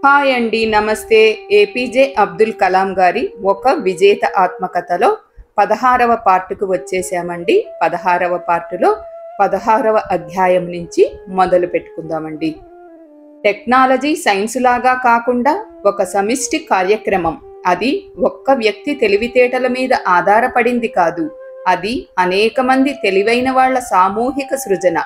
Hi అండి, నమస్తే. APJ Abdul Kalam గారి ఒక విజేత ఆత్మకథలో 16వ పార్టుకు వచ్చేసామండి. 16వ పార్టులో 16వ అధ్యాయం నుంచి మొదలు పెట్టుకుందామండి. టెక్నాలజీ సైన్స్ లాగా కాకుండా ఒక సమిష్టి కార్యక్రమం. అది ఒక్క వ్యక్తి తెలివితేటల మీద ఆధారపడింది కాదు. అది అనేక మంది తెలివైన వాళ్ల సామూహిక సృజన.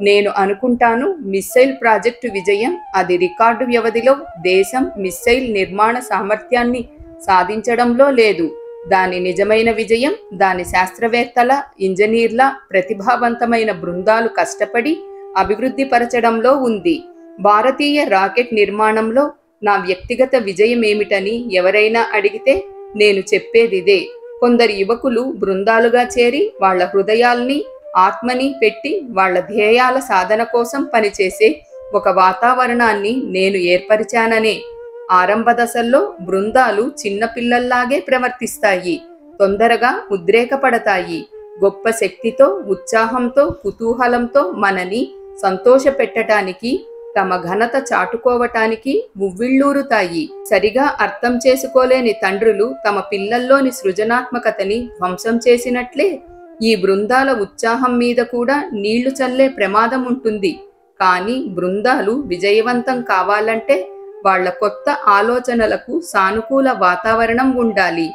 నేను అనుకుంటాను మిస్సైల్ ప్రాజెక్టు విజయం అది రికార్డు వ్యవధిలో దేశం మిస్సైల్ నిర్మాణ సామర్థ్యాన్ని సాధించడంలో లేదు. దాని నిజమైన విజయం దాని శాస్త్రవేత్తల, ఇంజనీర్ల ప్రతిభావంతమైన బృందాలు కష్టపడి అభివృద్ధి పరచడంలో ఉంది. భారతీయ రాకెట్ నిర్మాణంలో నా వ్యక్తిగత విజయం ఏమిటని ఎవరైనా అడిగితే నేను చెప్పేదిదే. కొందరు యువకులు బృందాలుగా చేరి వాళ్ల హృదయాల్ని, ఆత్మని పెట్టి వాళ్ల ధ్యేయాల సాధన కోసం పనిచేసే ఒక వాతావరణాన్ని నేను ఏర్పరిచాననే. ఆరంభ దశల్లో బృందాలు చిన్నపిల్లల్లాగే ప్రవర్తిస్తాయి, తొందరగా ఉద్రేకపడతాయి. గొప్ప శక్తితో, ఉత్సాహంతో, కుతూహలంతో మనని సంతోషపెట్టడానికి, తమ ఘనత చాటుకోవటానికి ఉవ్విళ్ళూరుతాయి. సరిగా అర్థం చేసుకోలేని తండ్రులు తమ పిల్లల్లోని సృజనాత్మకతని ధ్వంసం చేసినట్లే ఈ బృందాల ఉత్సాహం మీద కూడా నీళ్లు చల్లే ప్రమాదం ఉంటుంది. కానీ బృందాలు విజయవంతం కావాలంటే వాళ్ల కొత్త ఆలోచనలకు సానుకూల వాతావరణం ఉండాలి.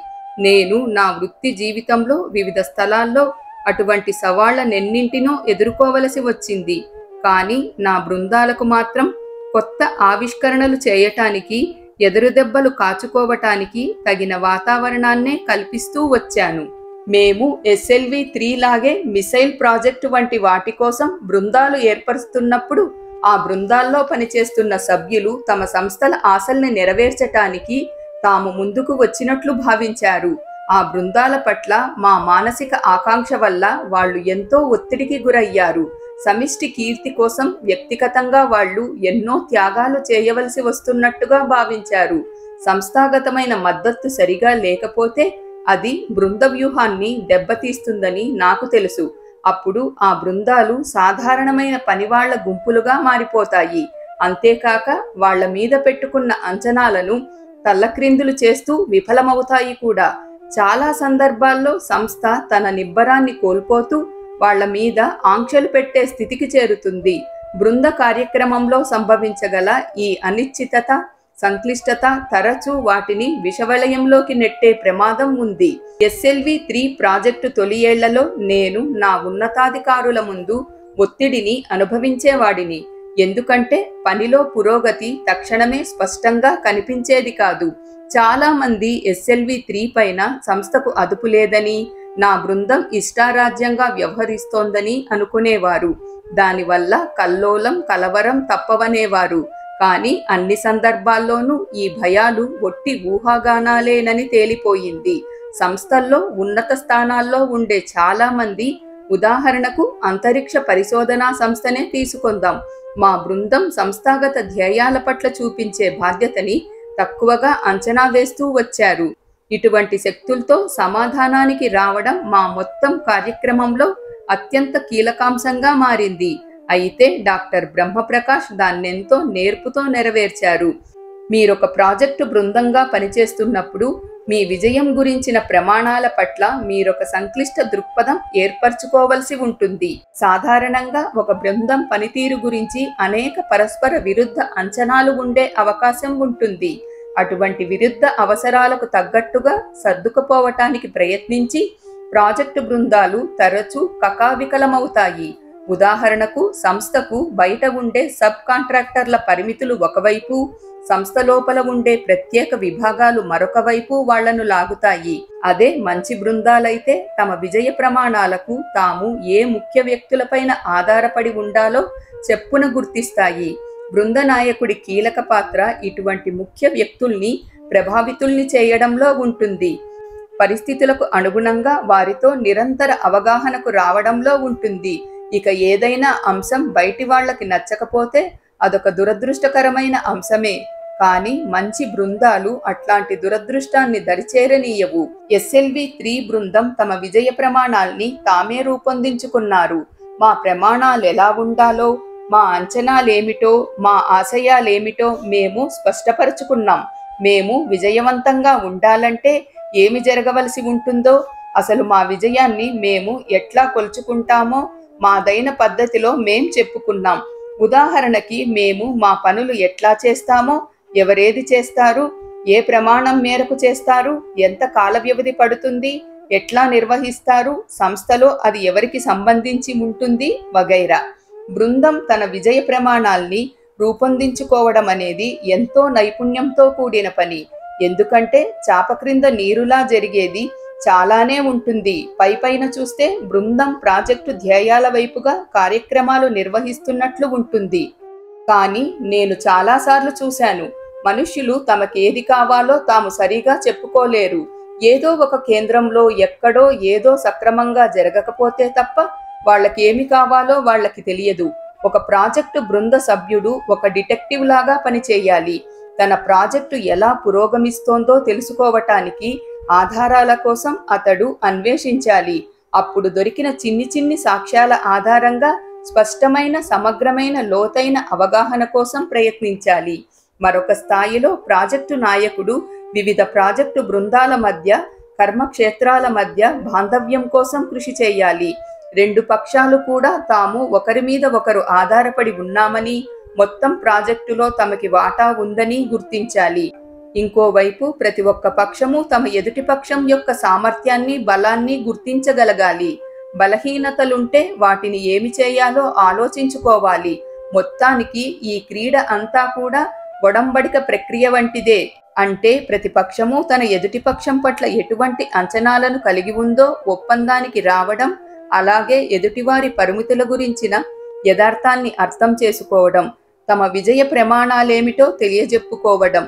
నేను నా వృత్తి జీవితంలో వివిధ స్థలాల్లో అటువంటి సవాళ్లనెన్నింటినో ఎదుర్కోవలసి వచ్చింది. కానీ నా బృందాలకు మాత్రం కొత్త ఆవిష్కరణలు చేయటానికి, ఎదురుదెబ్బలు కాచుకోవటానికి తగిన వాతావరణాన్నే కల్పిస్తూ వచ్చాను. మేము SLV-3 లాగే మిసైల్ ప్రాజెక్టు వంటి వాటి కోసం బృందాలు ఏర్పరుస్తున్నప్పుడు ఆ బృందాల్లో పనిచేస్తున్న సభ్యులు తమ సంస్థల ఆశల్ని నెరవేర్చటానికి తాము ముందుకు వచ్చినట్లు భావించారు. ఆ బృందాల పట్ల మా మానసిక ఆకాంక్ష వల్ల వాళ్ళు ఎంతో ఒత్తిడికి గురయ్యారు. సమిష్టి కీర్తి కోసం వ్యక్తిగతంగా వాళ్ళు ఎన్నో త్యాగాలు చేయవలసి వస్తున్నట్టుగా భావించారు. సంస్థాగతమైన మద్దతు సరిగా లేకపోతే అది బృంద వ్యూహాన్ని దెబ్బతీస్తుందని నాకు తెలుసు. అప్పుడు ఆ బృందాలు సాధారణమైన పనివాళ్ల గుంపులుగా మారిపోతాయి. అంతేకాక వాళ్ల మీద పెట్టుకున్న అంచనాలను తల్లక్రిందులు చేస్తూ విఫలమవుతాయి కూడా. చాలా సందర్భాల్లో సంస్థ తన నిబ్బరాన్ని కోల్పోతూ వాళ్ల మీద ఆంక్షలు పెట్టే స్థితికి చేరుతుంది. బృంద కార్యక్రమంలో సంభవించగల ఈ అనిశ్చితత, సంక్లిష్టత తరచూ వాటిని విషవలయంలోకి నెట్టే ప్రమాదం ఉంది. SLV-3 ప్రాజెక్టు తొలి ఏళ్లలో నేను నా ఉన్నతాధికారుల ముందు ఒత్తిడిని అనుభవించేవాడిని. ఎందుకంటే పనిలో పురోగతి తక్షణమే స్పష్టంగా కనిపించేది కాదు. చాలా మంది SLV-3 పైన సంస్థకు అదుపు లేదని, నా బృందం ఇష్టారాజ్యంగా వ్యవహరిస్తోందని అనుకునేవారు. దానివల్ల కల్లోలం, కలవరం తప్పవనేవారు. కానీ అన్ని సందర్భాల్లోనూ ఈ భయాలు ఒట్టి ఊహాగానాలేనని తేలిపోయింది. సంస్థల్లో ఉన్నత స్థానాల్లో ఉండే చాలా మంది, ఉదాహరణకు అంతరిక్ష పరిశోధనా సంస్థనే తీసుకొందాం, మా బృందం సంస్థాగత ధ్యేయాల పట్ల చూపించే బాధ్యతని తక్కువగా అంచనా వేస్తూ వచ్చారు. ఇటువంటి శక్తులతో సమాధానానికి రావడం మా మొత్తం కార్యక్రమంలో అత్యంత కీలకాంశంగా మారింది. అయితే డాక్టర్ బ్రహ్మప్రకాష్ దాన్నెంతో నేర్పుతో నెరవేర్చారు. మీరొక ప్రాజెక్టు బృందంగా పనిచేస్తున్నప్పుడు మీ విజయం గురించిన ప్రమాణాల పట్ల మీరొక సంక్లిష్ట దృక్పథం ఏర్పరచుకోవలసి ఉంటుంది. సాధారణంగా ఒక బృందం పనితీరు గురించి అనేక పరస్పర విరుద్ధ అంచనాలు ఉండే అవకాశం ఉంటుంది. అటువంటి విరుద్ధ అవసరాలకు తగ్గట్టుగా సర్దుకుపోవటానికి ప్రయత్నించి ప్రాజెక్టు బృందాలు తరచూ కకావికలమవుతాయి. ఉదాహరణకు సంస్థకు బయట ఉండే సబ్ కాంట్రాక్టర్ల పరిమితులు ఒకవైపు, సంస్థ లోపల ఉండే ప్రత్యేక విభాగాలు మరొక వైపు వాళ్లను లాగుతాయి. అదే మంచి బృందాలైతే తమ విజయ ప్రమాణాలకు తాము ఏ ముఖ్య వ్యక్తులపైన ఆధారపడి ఉండాలో చెప్పున గుర్తిస్తాయి. బృంద నాయకుడి కీలక పాత్ర ఇటువంటి ముఖ్య వ్యక్తుల్ని ప్రభావితుల్ని చేయడంలో ఉంటుంది. పరిస్థితులకు అనుగుణంగా వారితో నిరంతర అవగాహనకు రావడంలో ఉంటుంది. ఇక ఏదైనా అంశం బయటి వాళ్లకి నచ్చకపోతే అదొక దురదృష్టకరమైన అంశమే. కానీ మంచి బృందాలు అట్లాంటి దురదృష్టాన్ని దరిచేరనీయవు. SLV-3 బృందం తమ విజయ ప్రమాణాల్ని తామే రూపొందించుకున్నారు. మా ప్రమాణాలు ఎలా ఉండాలో, మా అంచనాలేమిటో, మా ఆశయాలేమిటో మేము స్పష్టపరుచుకున్నాం. మేము విజయవంతంగా ఉండాలంటే ఏమి జరగవలసి ఉంటుందో, అసలు మా విజయాన్ని మేము ఎట్లా కొలుచుకుంటామో మాదైన పద్ధతిలో మేం చెప్పుకున్నాం. ఉదాహరణకి మేము మా పనులు ఎట్లా చేస్తామో, ఎవరేది చేస్తారు, ఏ ప్రమాణం మేరకు చేస్తారు, ఎంత కాల వ్యవధి పడుతుంది, ఎట్లా నిర్వహిస్తారు, సంస్థలో అది ఎవరికి సంబంధించి ఉంటుంది వగైరా. బృందం తన విజయ ప్రమాణాల్ని రూపొందించుకోవడం అనేది ఎంతో నైపుణ్యంతో కూడిన పని. ఎందుకంటే చాప క్రింద నీరులా జరిగేది చాలానే ఉంటుంది. పైపైన చూస్తే బృందం ప్రాజెక్టు ధ్యేయాల వైపుగా కార్యక్రమాలు నిర్వహిస్తున్నట్లు ఉంటుంది. కానీ నేను చాలాసార్లు చూశాను, మనుష్యులు తమకేది కావాలో తాము సరిగా చెప్పుకోలేరు. ఏదో ఒక కేంద్రంలో ఎక్కడో ఏదో సక్రమంగా జరగకపోతే తప్ప వాళ్ళకేమి కావాలో వాళ్ళకి తెలియదు. ఒక ప్రాజెక్టు బృంద సభ్యుడు ఒక డిటెక్టివ్ లాగా పనిచేయాలి. తన ప్రాజెక్టు ఎలా పురోగమిస్తోందో తెలుసుకోవటానికి ఆధారాల కోసం అతడు అన్వేషించాలి. అప్పుడు దొరికిన చిన్ని చిన్ని సాక్ష్యాల ఆధారంగా స్పష్టమైన, సమగ్రమైన, లోతైన అవగాహన కోసం ప్రయత్నించాలి. మరొక స్థాయిలో ప్రాజెక్టు నాయకుడు వివిధ ప్రాజెక్టు బృందాల మధ్య, కర్మక్షేత్రాల మధ్య బాంధవ్యం కోసం కృషి చేయాలి. రెండు పక్షాలు కూడా తాము ఒకరి మీద ఒకరు ఆధారపడి ఉన్నామని, మొత్తం ప్రాజెక్టులో తమకి వాటా ఉందని గుర్తించాలి. ఇంకోవైపు ప్రతి ఒక్క పక్షము తమ ఎదుటి పక్షం యొక్క సామర్థ్యాన్ని, బలాన్ని గుర్తించగలగాలి. బలహీనతలుంటే వాటిని ఏమి చేయాలో ఆలోచించుకోవాలి. మొత్తానికి ఈ క్రీడ అంతా కూడా ఒడంబడిక ప్రక్రియ వంటిదే. అంటే ప్రతిపక్షము తన ఎదుటి పక్షం పట్ల ఎటువంటి అంచనాలను కలిగి ఉందో ఒప్పందానికి రావడం, అలాగే ఎదుటివారి పరిమితుల గురించిన యథార్థాన్ని అర్థం చేసుకోవడం, తమ విజయ ప్రమాణాలేమిటో తెలియజెప్పుకోవడం,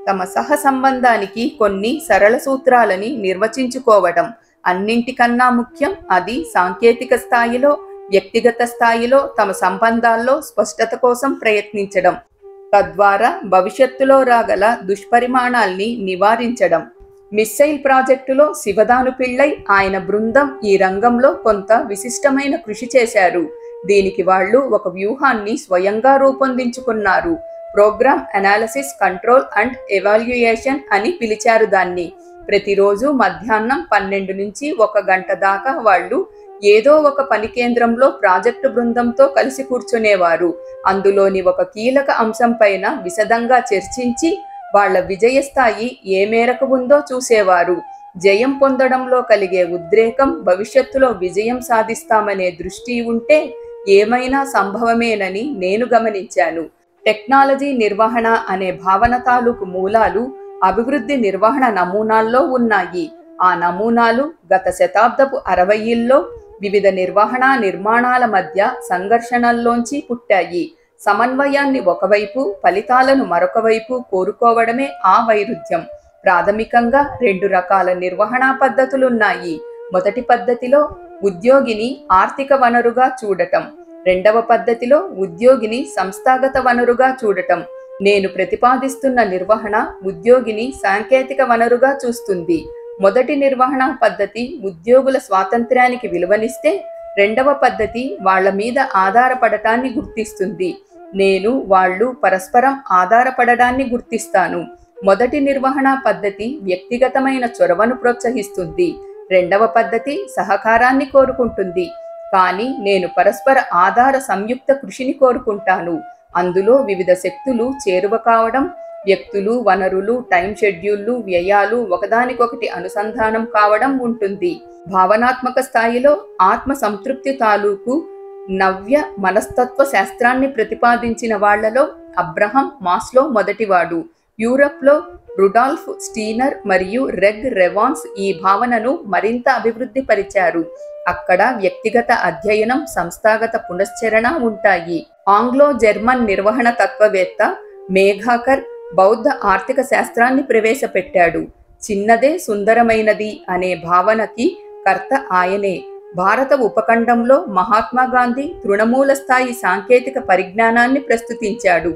తమ సహ సంబంధానికి కొన్ని సరళ సూత్రాలని నిర్వచించుకోవడం, అన్నింటికన్నా ముఖ్యం అది సాంకేతిక స్థాయిలో, వ్యక్తిగత స్థాయిలో తమ సంబంధాల్లో స్పష్టత కోసం ప్రయత్నించడం, తద్వారా భవిష్యత్తులో రాగల దుష్పరిమాణాల్ని నివారించడం. మిస్సైల్ ప్రాజెక్టులో శివదాను పిళ్ళై ఆయన బృందం ఈ రంగంలో కొంత విశిష్టమైన కృషి చేశారు. దీనికి వాళ్ళు ఒక వ్యూహాన్ని స్వయంగా రూపొందించుకున్నారు. Program analysis, control and evaluation అని పిలిచారు దాన్ని. ప్రతిరోజు మధ్యాహ్నం 12 నుంచి 1 గంట దాకా వాళ్ళు ఏదో ఒక పని కేంద్రంలో ప్రాజెక్టు బృందంతో కలిసి కూర్చునేవారు. అందులోని ఒక కీలక అంశం పైన విశదంగా చర్చించి వాళ్ల విజయస్థాయి ఏ మేరకు ఉందో చూసేవారు. జయం పొందడంలో కలిగే ఉద్రేకం, భవిష్యత్తులో విజయం సాధిస్తామనే దృష్టి ఉంటే ఏమైనా సంభవమేనని నేను గమనించాను. టెక్నాలజీ నిర్వహణ అనే భావన తాలూకు మూలాలు అభివృద్ధి నిర్వహణ నమూనాల్లో ఉన్నాయి. ఆ నమూనాలు గత శతాబ్దపు 60ల్లో వివిధ నిర్వహణ నిర్మాణాల మధ్య సంఘర్షణల్లోంచి పుట్టాయి. సమన్వయాన్ని ఒకవైపు, ఫలితాలను మరొక వైపు కోరుకోవడమే ఆ వైరుధ్యం. ప్రాథమికంగా 2 రకాల నిర్వహణా పద్ధతులున్నాయి. మొదటి పద్ధతిలో ఉద్యోగిని ఆర్థిక వనరుగా చూడటం, రెండవ పద్ధతిలో ఉద్యోగిని సంస్థాగత వనరుగా చూడటం. నేను ప్రతిపాదిస్తున్న నిర్వహణ ఉద్యోగిని సాంకేతిక వనరుగా చూస్తుంది. మొదటి నిర్వహణ పద్ధతి ఉద్యోగుల స్వాతంత్ర్యానికి విలువనిస్తే, రెండవ పద్ధతి వాళ్ల మీద ఆధారపడటాన్ని గుర్తిస్తుంది. నేను వాళ్ళు పరస్పరం ఆధారపడడాన్ని గుర్తిస్తాను. మొదటి నిర్వహణ పద్ధతి వ్యక్తిగతమైన చొరవను ప్రోత్సహిస్తుంది. రెండవ పద్ధతి సహకారాన్ని కోరుకుంటుంది. కానీ నేను పరస్పర ఆధార సంయుక్త కృషిని కోరుకుంటాను. అందులో వివిధ శక్తులు చేరువ కావడం, వ్యక్తులు, వనరులు, టైం షెడ్యూళ్లు, వ్యయాలు ఒకదానికొకటి అనుసంధానం కావడం ఉంటుంది. భావనాత్మక స్థాయిలో ఆత్మ సంతృప్తి తాలూకు నవ్య మనస్తత్వ శాస్త్రాన్ని ప్రతిపాదించిన వాళ్లలో అబ్రహం మాస్లో మొదటివాడు. యూరప్లో రుడాల్ఫ్ స్టీనర్ మరియు రెగ్ రెవాన్స్ ఈ భావనను మరింత అభివృద్ధి పరిచారు. అక్కడ వ్యక్తిగత అధ్యయనం, సంస్థాగత పునశ్చరణ ఉంటాయి. ఆంగ్లో జర్మన్ నిర్వహణ తత్వవేత్త మేఘాకర్ బౌద్ధ ఆర్థిక శాస్త్రాన్ని ప్రవేశపెట్టాడు. చిన్నదే సుందరమైనది అనే భావనకి కర్త ఆయనే. భారత ఉపఖండంలో మహాత్మా గాంధీ తృణమూల స్థాయి సాంకేతిక పరిజ్ఞానాన్ని ప్రస్తుతించాడు.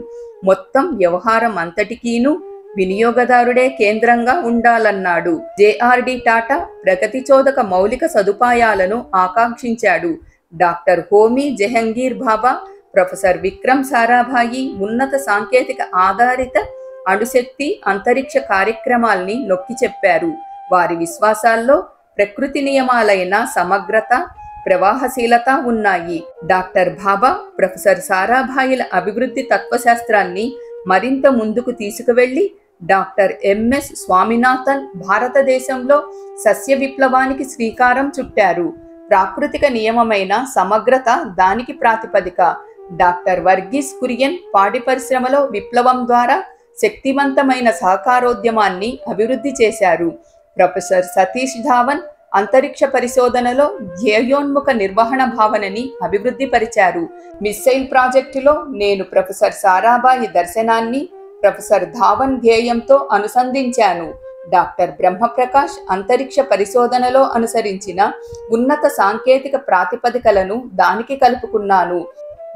మొత్తం వ్యవహారం అంతటికీను వినియోగదారుడే కేంద్రంగా ఉండాలన్నాడు. జేఆర్డి టాటా ప్రగతిచోదక మౌలిక సదుపాయాలను ఆకాంక్షించాడు. డాక్టర్ హోమీ జహంగీర్ భాభా ప్రొఫెసర్ విక్రమ్ సారాభాయి ఉన్నత సాంకేతిక ఆధారిత అణుశక్తి అంతరిక్ష కార్యక్రమాల్ని నొక్కి చెప్పారు. వారి విశ్వాసాల్లో ప్రకృతి నియమాలైన సమగ్రత, ప్రవాహశీలత ఉన్నాయి. డాక్టర్ భాభా ప్రొఫెసర్ సారాభాయిల అభివృద్ధి తత్వశాస్త్రాన్ని మరింత ముందుకు తీసుకువెళ్లి డాక్టర్ ఎంఎస్ స్వామినాథన్ భారతదేశంలో సస్య విప్లవానికి శ్రీకారం చుట్టారు. ప్రాకృతిక నియమమైన సమగ్రత దానికి ప్రాతిపదిక. డాక్టర్ వర్గీస్ కురియన్ పాడి పరిశ్రమలో విప్లవం ద్వారా శక్తివంతమైన సహకారోద్యమాన్ని అభివృద్ధి చేశారు. ప్రొఫెసర్ సతీష్ ధావన్ అంతరిక్ష పరిశోధనలో ధ్యేయోన్ముఖ నిర్వహణ భావనని అభివృద్ధి పరిచారు. మిస్సైల్ ప్రాజెక్టులో నేను ప్రొఫెసర్ సారాభాయి దర్శనాన్ని ప్రొఫెసర్ ధావన్ ధ్యేయంతో అనుసంధించాను. డాక్టర్ బ్రహ్మప్రకాష్ అంతరిక్ష పరిశోధనలో అనుసరించిన ఉన్నత సాంకేతిక ప్రాతిపదికలను దానికి కలుపుకున్నాను.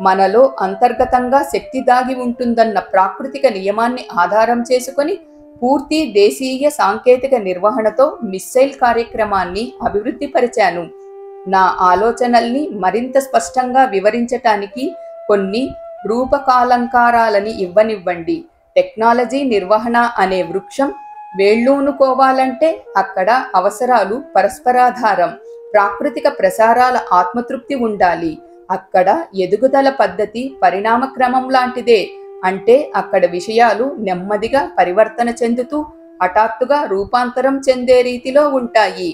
మనలో అంతర్గతంగా శక్తి దాగి ఉంటుందన్న ప్రాకృతిక నియమాన్ని ఆధారం చేసుకొని పూర్తి దేశీయ సాంకేతిక నిర్వహణతో మిస్సైల్ కార్యక్రమాన్ని అభివృద్ధి పరిచాను. నా ఆలోచనల్ని మరింత స్పష్టంగా వివరించటానికి కొన్ని రూపకాలంకారాలని ఇవ్వనివ్వండి. టెక్నాలజీ నిర్వహణ అనే వృక్షం వేళ్ళూనుకోవాలంటే అక్కడ అవసరాలు పరస్పరాధారం, ప్రాకృతిక ప్రసారాల ఆత్మతృప్తి ఉండాలి. అక్కడ ఎదుగుదల పద్ధతి పరిణామ క్రమం లాంటిదే. అంటే అక్కడ విషయాలు నెమ్మదిగా పరివర్తన చెందుతూ హఠాత్తుగా రూపాంతరం చెందే రీతిలో ఉంటాయి.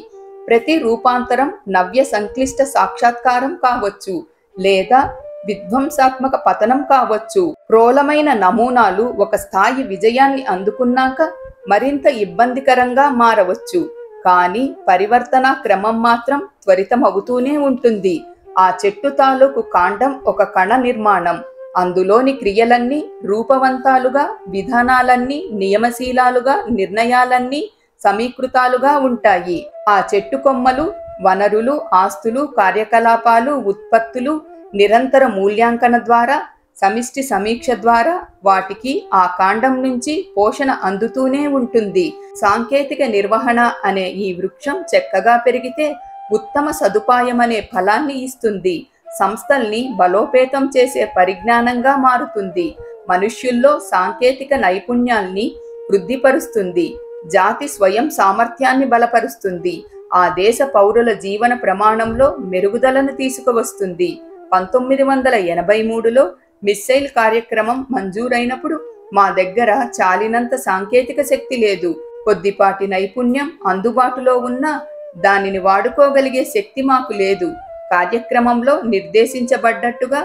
ప్రతి రూపాంతరం నవ్య సంక్లిష్ట సాక్షాత్కారం కావచ్చు, లేదా విధ్వంసాత్మక పతనం కావచ్చు. క్రోలమైన నమూనాలు ఒక స్థాయి విజయాన్ని అందుకున్నాక మరింత ఇబ్బందికరంగా మారవచ్చు. కానీ పరివర్తన క్రమం మాత్రం త్వరితమవుతూనే ఉంటుంది. ఆ చెట్టు తాలూకు కాండం ఒక కణ నిర్మాణం. అందులోని క్రియలన్నీ రూపవంతాలుగా, విధానాలన్నీ నియమశీలాలుగా, నిర్ణయాలన్నీ సమీకృతాలుగా ఉంటాయి. ఆ చెట్టు కొమ్మలు వనరులు, ఆస్తులు, కార్యకలాపాలు, ఉత్పత్తులు నిరంతర మూల్యాంకన ద్వారా, సమిష్టి సమీక్ష ద్వారా వాటికి ఆ కాండం నుంచి పోషణ అందుతూనే ఉంటుంది. సాంకేతిక నిర్వహణ అనే ఈ వృక్షం చక్కగా పెరిగితే ఉత్తమ సదుపాయమనే ఫలాన్ని ఇస్తుంది. సంస్థల్ని బలోపేతం చేసే పరిజ్ఞానంగా మారుతుంది. మనుష్యుల్లో సాంకేతిక నైపుణ్యాల్ని వృద్ధిపరుస్తుంది. జాతి స్వయం సామర్థ్యాన్ని బలపరుస్తుంది. ఆ దేశ పౌరుల జీవన ప్రమాణంలో మెరుగుదలను తీసుకువస్తుంది. 1983లో మిస్సైల్ కార్యక్రమం మంజూరైనప్పుడు మా దగ్గర చాలినంత సాంకేతిక శక్తి లేదు. కొద్దిపాటి నైపుణ్యం అందుబాటులో ఉన్నా దానిని వాడుకోగలిగే శక్తి మాకు లేదు. కార్యక్రమంలో నిర్దేశించబడ్డట్టుగా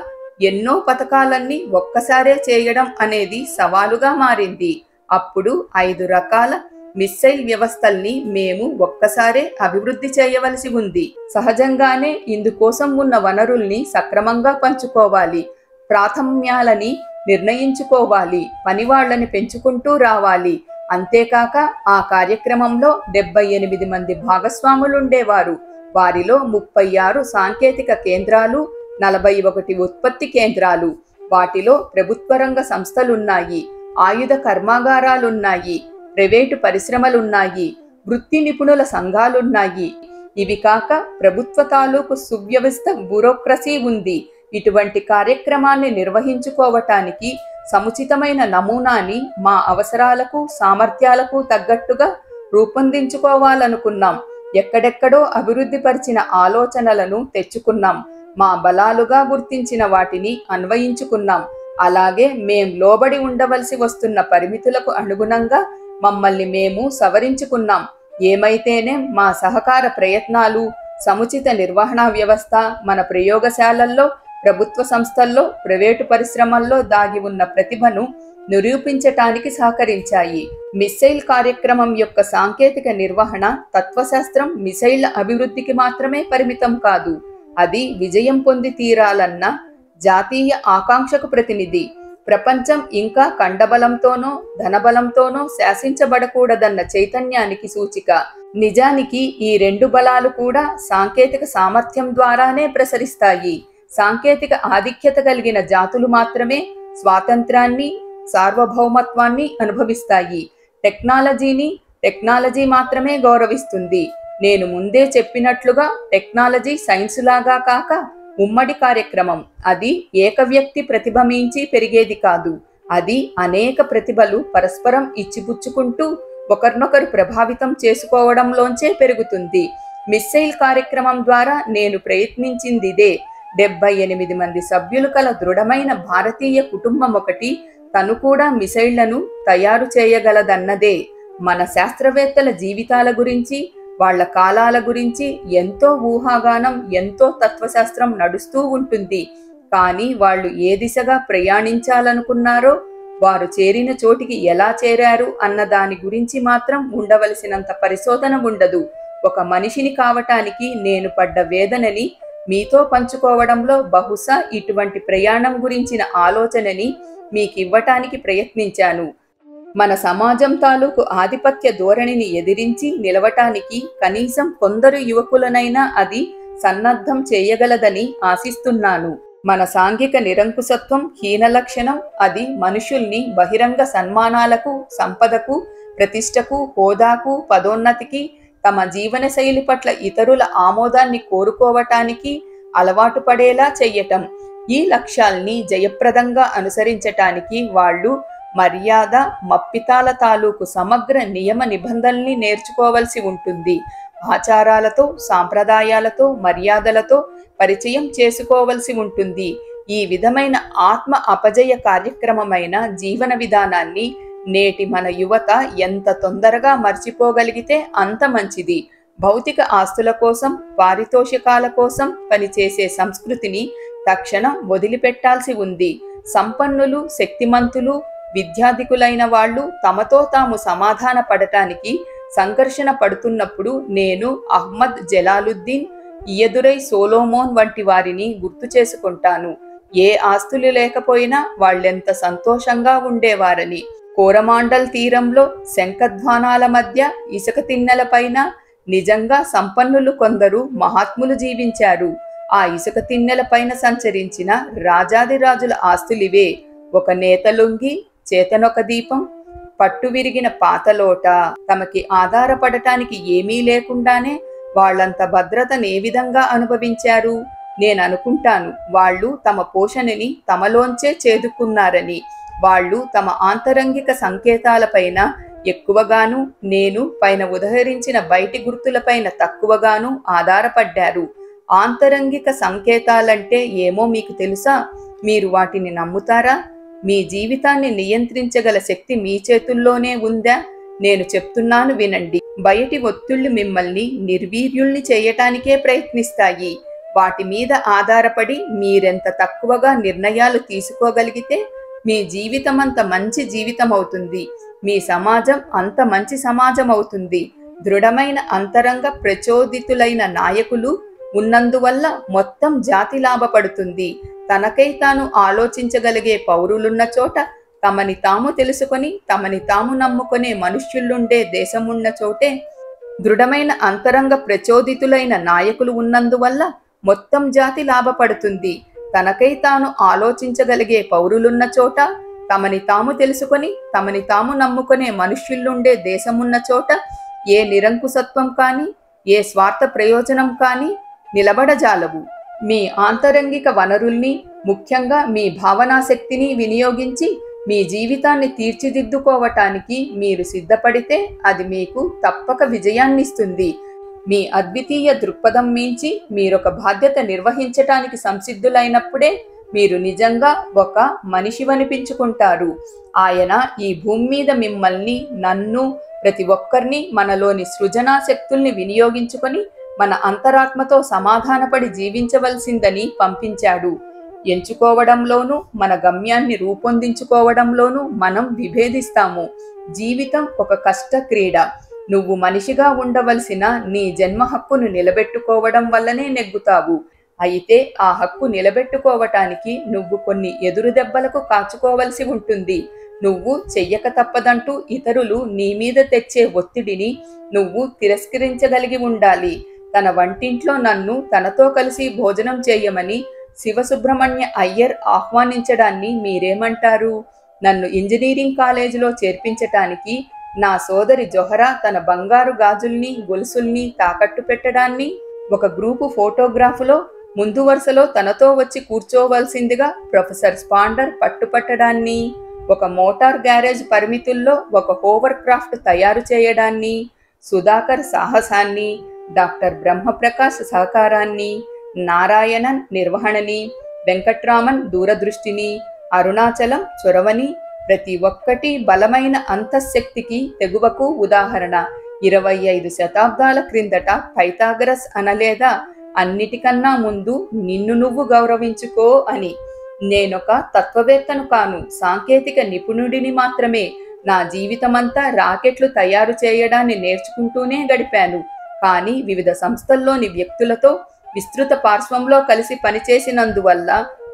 ఎన్నో పథకాలన్నీ ఒక్కసారే చేయడం అనేది సవాలుగా మారింది. అప్పుడు 5 రకాల మిస్సైల్ వ్యవస్థల్ని మేము ఒక్కసారే అభివృద్ధి చేయవలసి ఉంది. సహజంగానే ఇందుకోసం ఉన్న వనరుల్ని సక్రమంగా పంచుకోవాలి. ప్రాథమ్యాలని నిర్ణయించుకోవాలి. పనివాళ్లని పెంచుకుంటూ రావాలి. అంతేకాక ఆ కార్యక్రమంలో 78 మంది భాగస్వాములుండేవారు. వారిలో 36 సాంకేతిక కేంద్రాలు, 41 ఉత్పత్తి కేంద్రాలు. వాటిలో ప్రభుత్వ రంగ సంస్థలున్నాయి, ఆయుధ కర్మాగారాలున్నాయి, ప్రైవేటు పరిశ్రమలున్నాయి, వృత్తి నిపుణుల సంఘాలున్నాయి. ఇవి కాక ప్రభుత్వ తాలూకు సువ్యవస్థ బ్యూరోక్రసీ ఉంది. ఇటువంటి కార్యక్రమాన్ని నిర్వహించుకోవటానికి సముచితమైన నమూనాని మా అవసరాలకు, సామర్థ్యాలకు తగ్గట్టుగా రూపొందించుకోవాలనుకున్నాం. ఎక్కడెక్కడో అభివృద్ధి పరిచిన ఆలోచనలను తెచ్చుకున్నాం. మా బలాలుగా గుర్తించిన వాటిని అన్వయించుకున్నాం. అలాగే మేం లోబడి ఉండవలసి వస్తున్న పరిమితులకు అనుగుణంగా మమ్మల్ని మేము సవరించుకున్నాం. ఏమైతేనే మా సహకార ప్రయత్నాలు, సముచిత నిర్వహణా వ్యవస్థ మన ప్రయోగశాలల్లో, ప్రభుత్వ సంస్థల్లో, ప్రైవేటు పరిశ్రమల్లో దాగి ఉన్న ప్రతిభను నిరూపించటానికి సహకరించాయి. మిసైల్ కార్యక్రమం యొక్క సాంకేతిక నిర్వహణ తత్వశాస్త్రం మిసైళ్ల అభివృద్ధికి మాత్రమే పరిమితం కాదు. అది విజయం పొంది తీరాలన్న జాతీయ ఆకాంక్షకు ప్రతినిధి. ప్రపంచం ఇంకా కండబలంతోనో ధనబలంతోనో శాసించబడకూడదన్న చైతన్యానికి సూచిక. నిజానికి ఈ 2 బలాలు కూడా సాంకేతిక సామర్థ్యం ద్వారానే ప్రసరిస్తాయి. సాంకేతిక ఆధిక్యత కలిగిన జాతులు మాత్రమే స్వాతంత్రాన్ని, సార్వభౌమత్వాన్ని అనుభవిస్తాయి. టెక్నాలజీ మాత్రమే గౌరవిస్తుంది. నేను ముందే చెప్పినట్లుగా టెక్నాలజీ సైన్సులాగా కాక ఉమ్మడి కార్యక్రమం. అది ఏక వ్యక్తి ప్రతిభ మించి పెరిగేది కాదు. అది అనేక ప్రతిభలు పరస్పరం ఇచ్చిపుచ్చుకుంటూ ఒకరినొకరు ప్రభావితం చేసుకోవడంలోంచే పెరుగుతుంది. మిస్సైల్ కార్యక్రమం ద్వారా నేను ప్రయత్నించిందిదే. 78 మంది సభ్యులు కల దృఢమైన భారతీయ కుటుంబం ఒకటి తను కూడా మిసైళ్లను తయారు చేయగలదన్నదే. మన శాస్త్రవేత్తల జీవితాల గురించి, వాళ్ల కాలాల గురించి ఎంతో ఊహాగానం, ఎంతో తత్వశాస్త్రం నడుస్తూ ఉంటుంది. కానీ వాళ్ళు ఏ దిశగా ప్రయాణించాలనుకున్నారో, వారు చేరిన చోటికి ఎలా చేరారు అన్న దాని గురించి మాత్రం ఉండవలసినంత పరిశోధన ఉండదు. ఒక మనిషిని కావటానికి నేను పడ్డ వేదనని మీతో పంచుకోవడంలో బహుశా ఇటువంటి ప్రయాణం గురించిన ఆలోచనని మీకివ్వటానికి ప్రయత్నించాను. మన సమాజం తాలూకు ఆధిపత్య ధోరణిని ఎదిరించి నిలవటానికి కనీసం కొందరు యువకులనైనా అది సన్నద్ధం చేయగలదని ఆశిస్తున్నాను. మన సాంఘిక నిరంకుశత్వం హీనలక్షణం. అది మనుషుల్ని బహిరంగ సన్మానాలకు, సంపదకు, ప్రతిష్టకు, హోదాకు, పదోన్నతికి, తమ జీవనశైలి పట్ల ఇతరుల ఆమోదాన్ని కోరుకోవటానికి అలవాటు పడేలా చెయ్యటం. ఈ లక్ష్యాల్ని జయప్రదంగా అనుసరించటానికి వాళ్ళు మర్యాద, మప్పితాల తాలూకు సమగ్ర నియమ నిబంధనల్ని నేర్చుకోవలసి ఉంటుంది. ఆచారాలతో, సాంప్రదాయాలతో, మర్యాదలతో పరిచయం చేసుకోవలసి ఉంటుంది. ఈ విధమైన ఆత్మ అపజయ కార్యక్రమమైన జీవన విధానాన్ని నేటి మన యువత ఎంత తొందరగా మర్చిపోగలిగితే అంత మంచిది. భౌతిక ఆస్తుల కోసం, పారితోషికాల కోసం పనిచేసే సంస్కృతిని తక్షణం వదిలిపెట్టాల్సి ఉంది. సంపన్నులు, శక్తిమంతులు, విద్యాధికులైన వాళ్ళు తమతో తాము సమాధాన పడటానికి సంఘర్షణ పడుతున్నప్పుడు నేను అహ్మద్ జలాలుద్దీన్, ఇయదురై సోలోమోన్ వంటి వారిని గుర్తు చేసుకుంటాను. ఏ ఆస్తులు లేకపోయినా వాళ్ళెంత సంతోషంగా ఉండేవారని. కోరమాండల్ తీరంలో శంఖధ్వానాల మధ్య ఇసుక తిన్నెలపైన నిజంగా సంపన్నులు కొందరు మహాత్ములు జీవించారు. ఆ ఇసుక తిన్నెలపైన సంచరించిన రాజాదిరాజుల ఆస్తులివే. ఒక నేతలుంగి, చేతనొక దీపం, పట్టు విరిగిన పాతలోట. తమకి ఆధారపడటానికి ఏమీ లేకుండానే వాళ్ళంత భద్రతను ఏ విధంగా అనుభవించారు? నేననుకుంటాను వాళ్ళు తమ పోషణని తమలోంచే చేదుకున్నారని. వాళ్ళు తమ ఆంతరంగిక సంకేతాలపైన ఎక్కువగాను, నేను పైన ఉదహరించిన బయటి గుర్తులపైన తక్కువగాను ఆధారపడ్డారు. ఆంతరంగిక సంకేతాలంటే ఏమో మీకు తెలుసా? మీరు వాటిని నమ్ముతారా? మీ జీవితాన్ని నియంత్రించగల శక్తి మీ చేతుల్లోనే ఉందా? నేను చెప్తున్నాను వినండి. బయటి ఒత్తిళ్లు మిమ్మల్ని నిర్వీర్యుల్ని చేయటానికే ప్రయత్నిస్తాయి. వాటి మీద ఆధారపడి మీరెంత తక్కువగా నిర్ణయాలు తీసుకోగలిగితే మీ జీవితం అంత మంచి జీవితం అవుతుంది. మీ సమాజం అంత మంచి సమాజం అవుతుంది. దృఢమైన అంతరంగ ప్రచోదితులైన నాయకులు ఉన్నందువల్ల మొత్తం జాతి లాభపడుతుంది. తనకై తాను ఆలోచించగలిగే పౌరులున్న చోట, తమని తాము తెలుసుకొని తమని తాము నమ్ముకునే మనుష్యులుండే దేశమున్న చోటే, దృఢమైన అంతరంగ ప్రచోదితులైన నాయకులు ఉన్నందువల్ల మొత్తం జాతి లాభపడుతుంది. తనకై తాను ఆలోచించగలిగే పౌరులున్న చోట, తమని తాము తెలుసుకొని తమని తాము నమ్ముకునే మనుష్యులుండే దేశమున్న చోట ఏ నిరంకుశత్వం కానీ, ఏ స్వార్థ ప్రయోజనం కానీ నిలబడజాలవు. మీ ఆంతరంగిక వనరుల్ని, ముఖ్యంగా మీ భావనాశక్తిని వినియోగించి మీ జీవితాన్ని తీర్చిదిద్దుకోవటానికి మీరు సిద్ధపడితే అది మీకు తప్పక విజయాన్నిస్తుంది. మీ అద్వితీయ దృక్పథం మించి మీరొక బాధ్యత నిర్వహించటానికి సంసిద్ధులైనప్పుడే మీరు నిజంగా ఒక మనిషివనిపించుకుంటారు. ఆయన ఈ భూమి మీద మిమ్మల్ని, నన్ను, ప్రతి ఒక్కరిని మనలోని సృజనాశక్తుల్ని వినియోగించుకొని మన అంతరాత్మతో సమాధానపడి జీవించవలసిందని పంపించాడు. ఎంచుకోవడంలోనూ మన గమ్యాన్ని రూపొందించుకోవడంలోనూ మనం విభేదిస్తాము. జీవితం ఒక కష్ట క్రీడ. నువ్వు మనిషిగా ఉండవలసిన నీ జన్మ హక్కును నిలబెట్టుకోవడం వల్లనే నెగ్గుతావు. అయితే ఆ హక్కు నిలబెట్టుకోవటానికి నువ్వు కొన్ని ఎదురు దెబ్బలకు కాచుకోవలసి ఉంటుంది. నువ్వు చెయ్యక తప్పదంటూ ఇతరులు నీ మీద తెచ్చే ఒత్తిడిని నువ్వు తిరస్కరించగలిగి ఉండాలి. తన వంటింట్లో నన్ను తనతో కలిసి భోజనం చేయమని శివసుబ్రహ్మణ్య అయ్యర్ ఆహ్వానించడాన్ని మీరేమంటారు? నన్ను ఇంజనీరింగ్ కాలేజీలో చేర్పించటానికి నా సోదరి జొహరా తన బంగారు గాజుల్ని, గొలుసుల్ని తాకట్టు పెట్టడాన్ని, ఒక గ్రూపు ఫోటోగ్రాఫులో ముందు వరుసలో తనతో వచ్చి కూర్చోవలసిందిగా ప్రొఫెసర్ స్పాండర్ పట్టుపట్టడాన్ని, ఒక మోటార్ గ్యారేజ్ పరిమితుల్లో ఒక హోవర్ క్రాఫ్ట్ తయారు చేయడాన్ని, సుధాకర్ సాహసాన్ని, డాక్టర్ బ్రహ్మప్రకాశ్ సహకారాన్ని, నారాయణన్ నిర్వహణని, వెంకట్రామన్ దూరదృష్టిని, అరుణాచలం చొరవని, ప్రతి ఒక్కటి బలమైన అంతఃశక్తికి తెగువకు ఉదాహరణ. 25 శతాబ్దాల క్రిందట పైథాగరస్ అనలేదా, అన్నిటికన్నా ముందు నిన్ను నువ్వు గౌరవించుకో అని. నేనొక తత్వవేత్తను కాను, సాంకేతిక నిపుణుడిని మాత్రమే. నా జీవితమంతా రాకెట్లు తయారు చేయడాన్ని నేర్చుకుంటూనే గడిపాను. కానీ వివిధ సంస్థల్లోని వ్యక్తులతో విస్తృత పార్శ్వంలో కలిసి పనిచేసినందువల్ల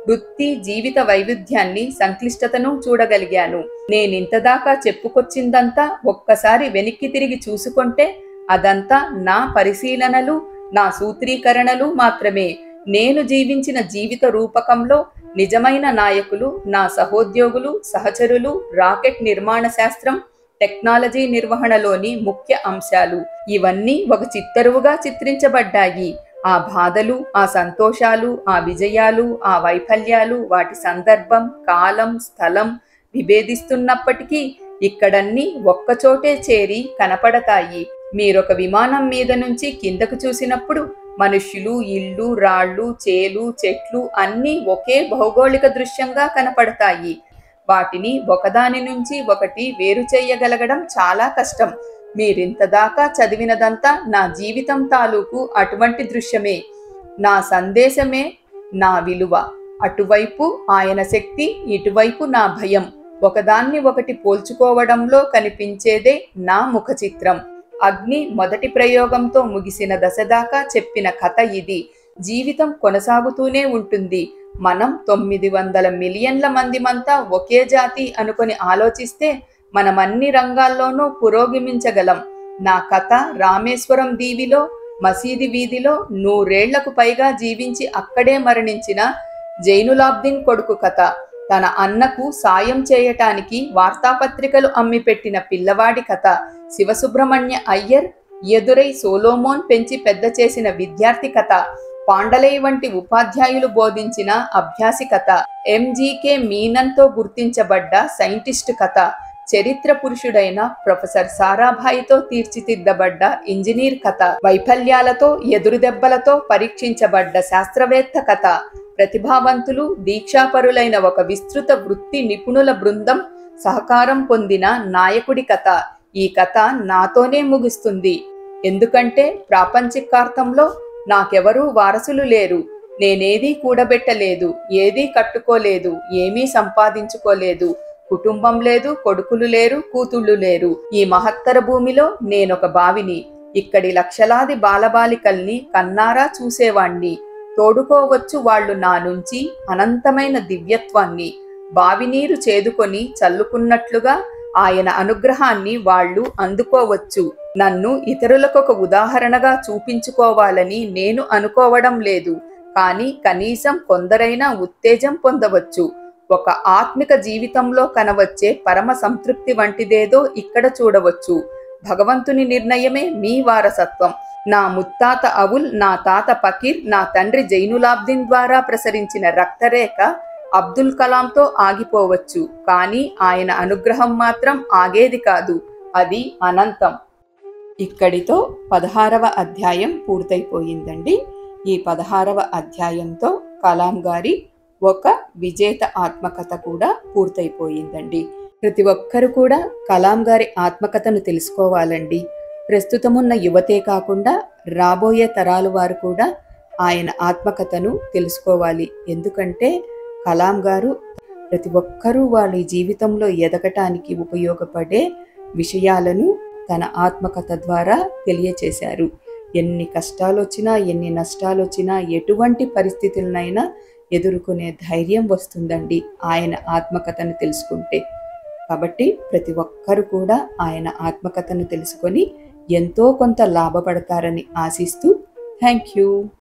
వృత్తి జీవిత వైవిధ్యాన్ని, సంక్లిష్టతను చూడగలిగాను. నేనింతదాకా చెప్పుకొచ్చిందంతా ఒక్కసారి వెనక్కి తిరిగి చూసుకుంటే అదంతా నా పరిశీలనలు, నా సూత్రీకరణలు మాత్రమే. నేను జీవించిన జీవిత రూపకంలో నిజమైన నాయకులు నా సహోద్యోగులు, సహచరులు, రాకెట్ నిర్మాణ శాస్త్రం, టెక్నాలజీ నిర్వహణలోని ముఖ్య అంశాలు. ఇవన్నీ ఒక చిత్తరువుగా చిత్రించబడ్డాయి. ఆ బాధలు, ఆ సంతోషాలు, ఆ విజయాలు, ఆ వైఫల్యాలు, వాటి సందర్భం, కాలం, స్థలం విభేదిస్తున్నప్పటికీ ఇక్కడన్నీ ఒక్కచోటే చేరి కనపడతాయి. మీరొక విమానం మీద నుంచి కిందకు చూసినప్పుడు మనుష్యులు, ఇళ్ళు, రాళ్ళు, చేలు, చెట్లు అన్నీ ఒకే భౌగోళిక దృశ్యంగా కనపడతాయి. వాటిని ఒకదాని నుంచి ఒకటి వేరు చేయగలగడం చాలా కష్టం. మీరింతదాకా చదివినదంతా నా జీవితం తాలూకు అటువంటి దృశ్యమే. నా సందేశమే నా విలువ. అటువైపు ఆయన శక్తి, ఇటువైపు నా భయం. ఒకదాన్ని ఒకటి పోల్చుకోవడంలో కనిపించేదే నా ముఖ చిత్రం. అగ్ని మొదటి ప్రయోగంతో ముగిసిన దశ దాకా చెప్పిన కథ ఇది. జీవితం కొనసాగుతూనే ఉంటుంది. మనం 900 మిలియన్ల మందిమంతా ఒకే జాతి అనుకొని ఆలోచిస్తే మనమన్ని రంగాల్లోనూ పురోగమించగలం. నా కథ రామేశ్వరం దీవిలో, మసీది వీధిలో 100 ఏళ్లకు పైగా జీవించి అక్కడే మరణించిన జైనులాబ్దీన్ కొడుకు కథ. తన అన్నకు సాయం చేయటానికి వార్తాపత్రికలు అమ్మిపెట్టిన పిల్లవాడి కథ. శివసుబ్రహ్మణ్య అయ్యర్ ఎదురై సోలోమోన్ పెంచి పెద్ద చేసిన విద్యార్థి కథ. పాండలై వంటి ఉపాధ్యాయులు బోధించిన అభ్యాసి కథ. ఎంజీకే మీనన్తో గుర్తించబడ్డ సైంటిస్టు కథ. చరిత్ర పురుషుడైన ప్రొఫెసర్ సారాభాయితో తీర్చిదిద్దబడ్డ ఇంజనీర్ కథ. వైఫల్యాలతో, ఎదురుదెబ్బలతో పరీక్షించబడ్డ శాస్త్రవేత్త కథ. ప్రతిభావంతులు, దీక్షాపరులైన ఒక విస్తృత వృత్తి నిపుణుల బృందం సహకారం పొందిన నాయకుడి కథ. ఈ కథ నాతోనే ముగుస్తుంది. ఎందుకంటే ప్రాపంచికార్థంలో నాకెవరూ వారసులు లేరు. నేనేదీ కూడబెట్టలేదు, ఏదీ కట్టుకోలేదు, ఏమీ సంపాదించుకోలేదు. కుటుంబం లేదు, కొడుకులు లేరు, కూతుళ్ళు లేరు. ఈ మహత్తర భూమిలో నేనొక బావిని. ఇక్కడి లక్షలాది బాలబాలికల్ని కన్నారా చూసేవాణ్ణి. తోడుకోవచ్చు వాళ్ళు నా నుంచి అనంతమైన దివ్యత్వాన్ని. బావినీరు చేదుకొని చల్లుకున్నట్లుగా ఆయన అనుగ్రహాన్ని వాళ్ళు అందుకోవచ్చు. నన్ను ఇతరులకొక ఉదాహరణగా చూపించుకోవాలని నేను అనుకోవడం లేదు. కానీ కనీసం కొందరైనా ఉత్తేజం పొందవచ్చు. ఒక ఆత్మిక జీవితంలో కనవచ్చే పరమ సంతృప్తి వంటిదేదో ఇక్కడ చూడవచ్చు. భగవంతుని నిర్ణయమే మీ వారసత్వం. నా ముత్తాత అవుల్, నా తాత ఫకీర్, నా తండ్రి జైనులాబ్దీన్ ద్వారా ప్రసరించిన రక్తరేఖ అబ్దుల్ కలాంతో ఆగిపోవచ్చు. కానీ ఆయన అనుగ్రహం మాత్రం ఆగేది కాదు. అది అనంతం. ఇక్కడితో 16వ అధ్యాయం పూర్తయిపోయిందండి. ఈ 16వ అధ్యాయంతో కలాం గారి ఒక విజేత ఆత్మకథ కూడా పూర్తయిపోయిందండి. ప్రతి ఒక్కరు కూడా కలాం గారి ఆత్మకథను తెలుసుకోవాలండి. ప్రస్తుతమున్న యువతే కాకుండా రాబోయే తరాలు వారు కూడా ఆయన ఆత్మకథను తెలుసుకోవాలి. ఎందుకంటే కలాం గారు ప్రతి ఒక్కరూ వాళ్ళ జీవితంలో ఎదగటానికి ఉపయోగపడే విషయాలను తన ఆత్మకథ ద్వారా తెలియచేశారు. ఎన్ని కష్టాలు వచ్చినా, ఎన్ని నష్టాలు వచ్చినా, ఎటువంటి పరిస్థితులనైనా ఎదుర్కొనే ధైర్యం వస్తుందండి ఆయన ఆత్మకథను తెలుసుకుంటే. కాబట్టి ప్రతి ఒక్కరు కూడా ఆయన ఆత్మకథను తెలుసుకొని ఎంతో కొంత లాభపడతారని ఆశిస్తూ థ్యాంక్ యూ.